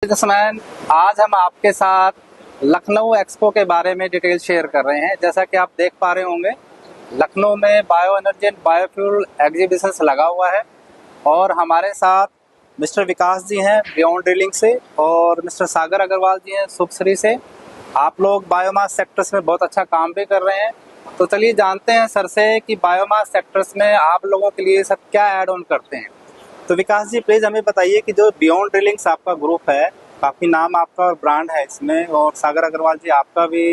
Businessman, आज हम आपके साथ लखनऊ एक्सपो के बारे में डिटेल शेयर कर रहे हैं। जैसा कि आप देख पा रहे होंगे, लखनऊ में bio energy and biofuel exhibition लगा हुआ है और हमारे साथ मिस्टर विकास जी हैं बियॉन्ड ड्रिलिंग से और मिस्टर सागर अग्रवाल जी हैं शुभश्री से। आप लोग बायोमास सेक्टर्स में बहुत अच्छा काम भी कर रहे हैं। तो चलिए जानते हैं सर से कि बायोमास सेक्टर्स में आप लोगों के लिए सब क्या ऐड ऑन करते हैं। तो विकास जी प्लीज हमें बताइए कि जो बियॉन्ड ड्रिलिंग्स आपका ग्रुप है, काफी नाम आपका और ब्रांड है इसमें, और सागर अग्रवाल जी आपका भी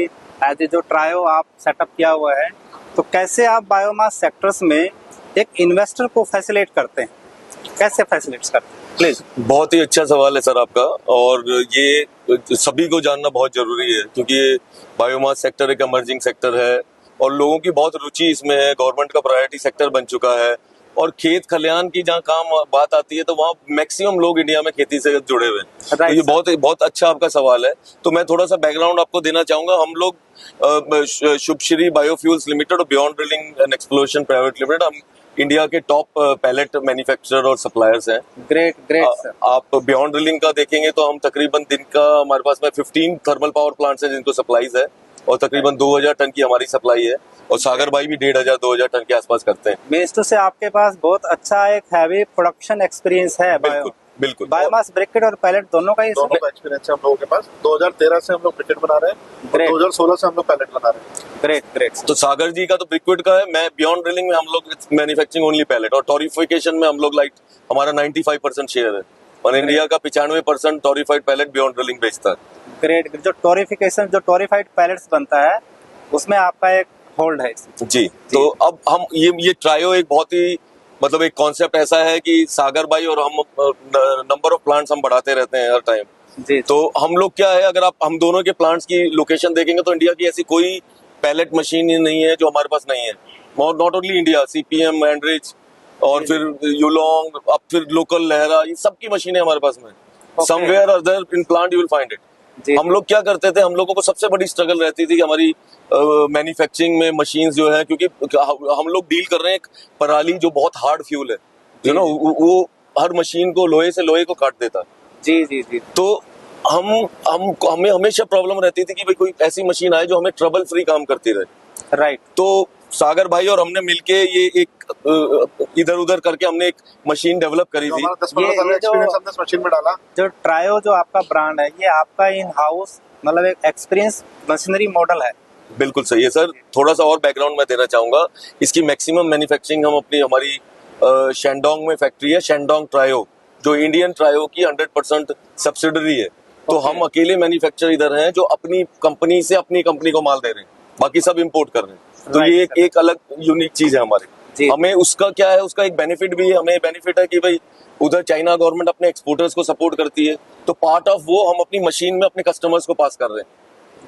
एज ए जो ट्रायो आप सेटअप किया हुआ है, तो कैसे आप बायोमास सेक्टर्स में एक इन्वेस्टर को फैसिलिटेट करते हैं, कैसे फैसिलिटेट करते हैं प्लीज। बहुत ही अच्छा सवाल है सर आपका, और ये सभी को जानना बहुत जरूरी है क्योंकि ये बायोमास सेक्टर एक इमर्जिंग सेक्टर है और लोगों की बहुत रुचि इसमें है। गवर्नमेंट का प्रायोरिटी सेक्टर बन चुका है और खेत खलियान की जहाँ काम बात आती है तो वहाँ मैक्सिमम लोग इंडिया में खेती से जुड़े हुए हैं। तो ये बहुत अच्छा आपका सवाल है। तो मैं थोड़ा सा बैकग्राउंड आपको देना चाहूंगा। हम लोग शुभश्री बायोफ्यूल्स लिमिटेड और beyond drilling and exploration private limited, हम इंडिया के टॉप पैलेट मैन्युफैक्चरर और सप्लायर्स हैं। Great sir. आप बियॉन्ड ड्रिलिंग का देखेंगे तो हम तकरीबन दिन का हमारे पास में 15 थर्मल पावर प्लांट्स हैं जिनको सप्लाईज है और तकरीबन 2000 टन की हमारी सप्लाई है और सागर भाई भी 1500-2000 टन के आसपास करते हैं। मेस्टो से आपके पास बहुत अच्छा एक हैवी प्रोडक्शन एक्सपीरियंस है। बिल्कुल बायोमास ब्रिकेट और पैलेट दोनों का एक्सपीरियंस है हम लोगों के पास। 2013 से हम लोग ब्रिकेट बना रहे हैं और 2016 से हम लोग पैलेट बना रहे हैं। ग्रेट। तो सागर जी का तो ब्रिक्विड का है, मैं बियॉन्ड ड्रिलिंग में हम लोग मैन्युफैक्चरिंग ओनली पैलेट और टॉरिफिकेशन में हम लोग हमारा 95% शेयर है और इंडिया का 95% टॉरिफाइड पैलेट बियॉन्ड ड्रिलिंग बेचता है। ग्रेट। जो टॉरिफाइड पैलेट्स बनता है उसमें आपका एक होल्ड है जी। तो अब हम ये ट्रायो एक बहुत ही मतलब एक कॉन्सेप्ट ऐसा है कि सागर भाई और हम नंबर ऑफ प्लांट्स हम बढ़ाते रहते हैं हर टाइम जी। तो हम लोग क्या है, अगर आप हम दोनों के प्लांट्स की लोकेशन देखेंगे तो इंडिया की ऐसी कोई पैलेट मशीन नहीं है जो हमारे पास नहीं है। Not only India, CPM, Andrich और फिर यूलोंग, अब फिर लोकल लहरा, ये सब की मशीनें हमारे पास में। Somewhere other in plant you will find it. हम लोग क्या करते थे, हम लोगों को सबसे बड़ी स्ट्रगल रहती थी कि हमारी मैन्युफैक्चरिंग में मशीन्स जो है, क्योंकि हम लोग डील कर रहे हैं एक पराली जो बहुत हार्ड फ्यूल है, यू नो, वो हर मशीन को लोहे से लोहे को काट देता है। जी। तो हमें हमेशा प्रॉब्लम रहती थी कि भाई कोई ऐसी मशीन आए जो हमें ट्रबल फ्री काम करती रहे। राइट। तो सागर भाई और हमने मिलके ये एक इधर उधर करके हमने एक मशीन डेवलप करी थी। इस मशीन में डाला। जो ट्रायो जो आपका ब्रांड है, ये आपका इन हाउस मतलब एक एक्सपीरियंस मशीनरी मॉडल है। बिल्कुल सही है सर। थोड़ा सा और बैकग्राउंड मैं देना चाहूंगा। इसकी मैक्सिमम मैन्युफैक्चरिंग हम हमारी शेंडोंग में फैक्ट्री है, शेंडोंग ट्रायो, जो इंडियन ट्रायो की 100% सब्सिडरी है। तो हम अकेले मैन्युफैक्चर इधर हैं जो अपनी कंपनी से अपनी कंपनी को माल दे रहे हैं, बाकी सब इम्पोर्ट कर रहे हैं। तो ये एक अलग यूनिक चीज है हमारी। हमें उसका क्या है, उसका एक बेनिफिट भी है। हमें बेनिफिट है कि भाई उधर चाइना गवर्नमेंट अपने एक्सपोर्टर्स को सपोर्ट करती है, तो पार्ट ऑफ वो हम अपनी मशीन में अपने कस्टमर्स को पास कर रहे हैं।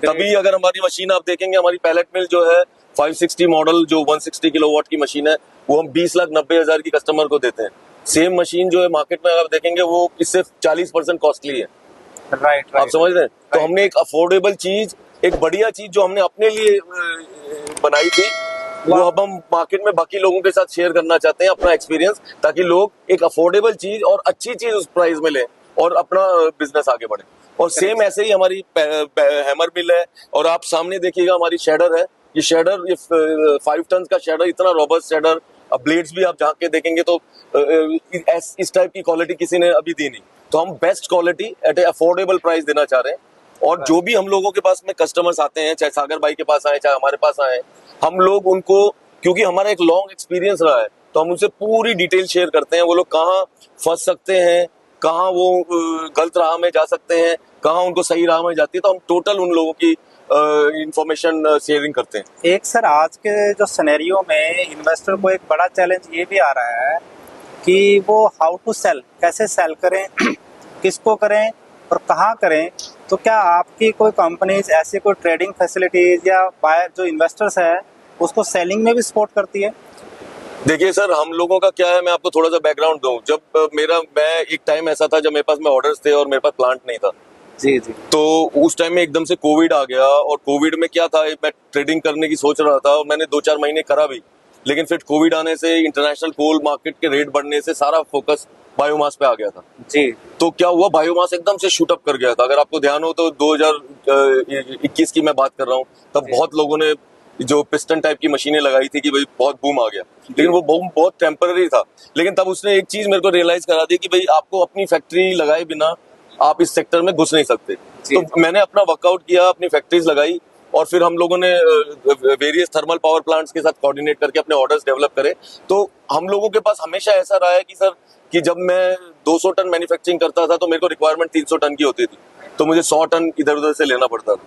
तभी अगर हमारी मशीन आप देखेंगे, हमारी पैलेट मिल जो है 560 मॉडल जो 160 किलोवाट की मशीन है, वो हम 20,90,000 की कस्टमर को देते हैं। सेम मशीन जो है मार्केट में अगर देखेंगे वो इससे 40% कॉस्टली है। राइट। आप समझ रहे हैं? तो हमने एक अफोर्डेबल चीज, एक बढ़िया चीज जो हमने अपने लिए बनाई थी, वो अब हम मार्केट में बाकी लोगों के साथ शेयर करना चाहते हैं अपना एक्सपीरियंस, ताकि लोग एक अफोर्डेबल चीज और अच्छी चीज उस प्राइस में लें और अपना बिजनेस आगे बढ़े। और सेम ऐसे ही हमारी हैमर मिल है और आप सामने देखिएगा हमारी शेडर है। ये शेडर, ये 5 टन का शेडर, इतना रॉबस्ट शेडर। अब ब्लेड्स भी आप जाके देखेंगे तो इस टाइप की क्वालिटी किसी ने अभी दी नहीं। तो हम बेस्ट क्वालिटी एट ए अफोर्डेबल प्राइस देना चाह रहे हैं। और जो भी हम लोगों के पास में कस्टमर्स आते हैं, चाहे सागर भाई के पास आए चाहे हमारे पास आए, हम लोग उनको, क्योंकि हमारा एक लॉन्ग एक्सपीरियंस रहा है, तो हम उनसे पूरी डिटेल शेयर करते हैं। वो लोग कहाँ फंस सकते हैं, कहाँ वो गलत राह में जा सकते हैं, कहाँ उनको सही राह में जाती है, तो हम टोटल उन लोगों की इंफॉर्मेशन शेयरिंग करते हैं। एक सर, आज के जो सिनेरियो में इन्वेस्टर को एक बड़ा चैलेंज ये भी आ रहा है कि वो हाउ टू सेल, कैसे सेल करें, किसको करें और कहाँ करें। तो क्या आपकी कोई कंपनीज ऐसी कोई ट्रेडिंग फैसिलिटीज या बायर जो इन्वेस्टर्स है उसको सेलिंग में भी सपोर्ट करती है? देखिए सर, हम लोगों का क्या है, मैं आपको थोड़ा सा बैकग्राउंड दूं। जब मैं एक टाइम ऐसा था जब मेरे पास में ऑर्डर्स थे और मेरे पास प्लांट नहीं था। जी। तो उस टाइम में एकदम से कोविड आ गया और कोविड में क्या था, मैं ट्रेडिंग करने की सोच रहा था और मैंने 2-4 महीने करा भी, लेकिन फिर कोविड आने से, इंटरनेशनल कोल मार्केट के रेट बढ़ने से सारा फोकस बायोमास पे आ गया था। जी तो क्या हुआ, बायोमास एकदम से शूट अप कर गया था। अगर आपको ध्यान हो तो 2021 की मैं बात कर रहा हूँ, तब बहुत लोगों ने जो पिस्टन टाइप की मशीनें लगाई थी कि भाई बहुत बूम आ गया, लेकिन वो बूम बहुत टेम्पररी था। लेकिन तब उसने एक चीज मेरे को रियलाइज करा दी कि भाई आपको अपनी फैक्ट्री लगाए बिना आप इस सेक्टर में घुस नहीं सकते। तो मैंने अपना वर्कआउट किया, अपनी फैक्ट्रीज लगाई, और फिर हम लोगों ने वेरियस थर्मल पावर प्लांट्स के साथ कोऑर्डिनेट करके अपने ऑर्डर्स डेवलप करे। तो हम लोगों के पास हमेशा ऐसा रहा है कि सर, कि जब मैं 200 टन मैन्युफैक्चरिंग करता था तो मेरे को रिक्वायरमेंट 300 टन की होती थी, तो मुझे 100 टन इधर उधर से लेना पड़ता था।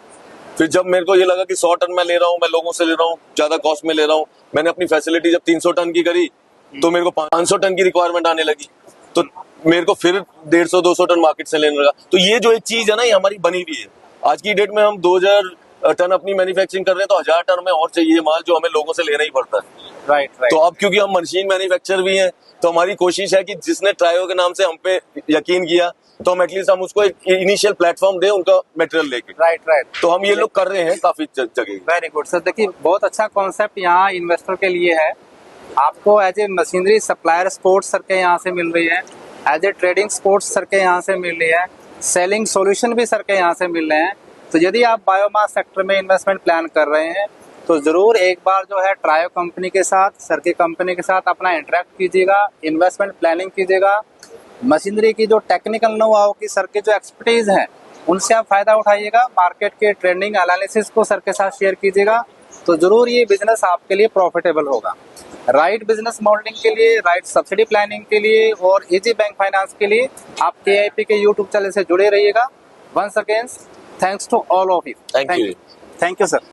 फिर जब मेरे को ये लगा कि 100 टन मैं ले रहा हूँ, मैं लोगों से ले रहा हूँ, ज्यादा कॉस्ट में ले रहा हूँ, मैंने अपनी फैसिलिटी जब 300 टन की करी तो मेरे को 500 टन की रिक्वायरमेंट आने लगी, तो मेरे को फिर 150-200 टन मार्केट से लेने लगा। तो ये जो एक चीज है ना, ये हमारी बनी हुई है। आज की डेट में हम 2000 टन अपनी मैन्युफैक्चरिंग कर रहे हैं, तो 1000 टन में और चाहिए माल, जो हमें लोगों से लेना ही पड़ता है। राइट। तो अब क्योंकि हम मशीन मैन्युफैक्चर भी हैं, तो हमारी कोशिश है कि जिसने ट्रायो के नाम से हम पे यकीन किया, तो हम एटलीस्ट हम उसको एक इनिशियल प्लेटफॉर्म दें उनका मटेरियल लेके। राइट। तो हम ये लोग कर रहे हैं काफी जगह। Very good sir. देखिए, बहुत अच्छा कॉन्सेप्ट यहाँ इन्वेस्टर के लिए है। आपको as a machinery supplier support sir के यहाँ से मिल रही है, as a trading support sir के यहाँ से मिल रही है, सेलिंग सॉल्यूशन भी सर के यहाँ से मिल रहे हैं। तो यदि आप बायोमास सेक्टर में इन्वेस्टमेंट प्लान कर रहे हैं तो जरूर एक बार जो है ट्रायो कंपनी के साथ, सर की कंपनी के साथ अपना इंटरेक्ट कीजिएगा, इन्वेस्टमेंट प्लानिंग कीजिएगा। मशीनरी की जो टेक्निकल नो हाउ की सर की जो एक्सपर्टीज है, उनसे आप फायदा उठाइएगा। मार्केट के ट्रेंडिंग एनालिसिस को सर के साथ शेयर कीजिएगा, तो जरूर ये बिजनेस आपके लिए प्रॉफिटेबल होगा। राइट बिजनेस मॉडलिंग के लिए, राइट सब्सिडी प्लानिंग के लिए और इजी बैंक फाइनेंस के लिए आप KIP के यूट्यूब चैनल से जुड़े रहिएगा। Once again thanks to all of you. Thank you. Thank you sir.